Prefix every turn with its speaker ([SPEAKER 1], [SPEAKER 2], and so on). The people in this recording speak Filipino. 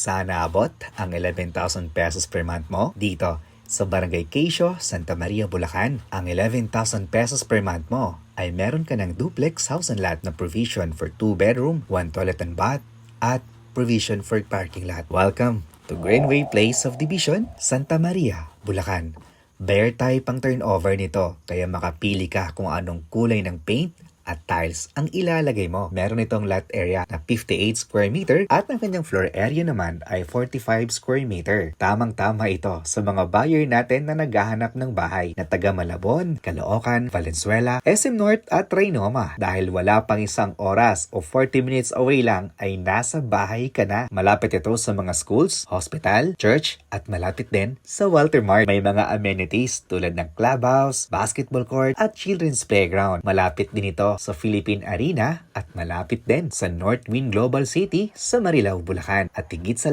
[SPEAKER 1] Sana abot ang 11,000 pesos per month mo dito sa Barangay Quezio, Santa Maria, Bulacan. Ang 11,000 pesos per month mo ay meron ka ng duplex house and lot na provision for 2 bedroom, 1 toilet and bath, at provision for parking lot. Welcome to Greenway Place of Division, Santa Maria, Bulacan. Bare type ang turnover nito, kaya makapili ka kung anong kulay ng paint at tiles ang ilalagay mo. Meron itong lot area na 58 square meter at ang kanyang floor area naman ay 45 square meter. Tamang-tama ito sa mga buyer natin na naghahanap ng bahay na taga Malabon, Caloocan, Valenzuela, SM North at Trinoma. Dahil wala pang isang oras o 40 minutes away lang ay nasa bahay ka na. Malapit ito sa mga schools, hospital, church at malapit din sa Walter Mart. May mga amenities tulad ng clubhouse, basketball court at children's playground. Malapit din ito sa Philippine Arena at malapit din sa Northwind Global City sa Marilao, Bulacan. At higit sa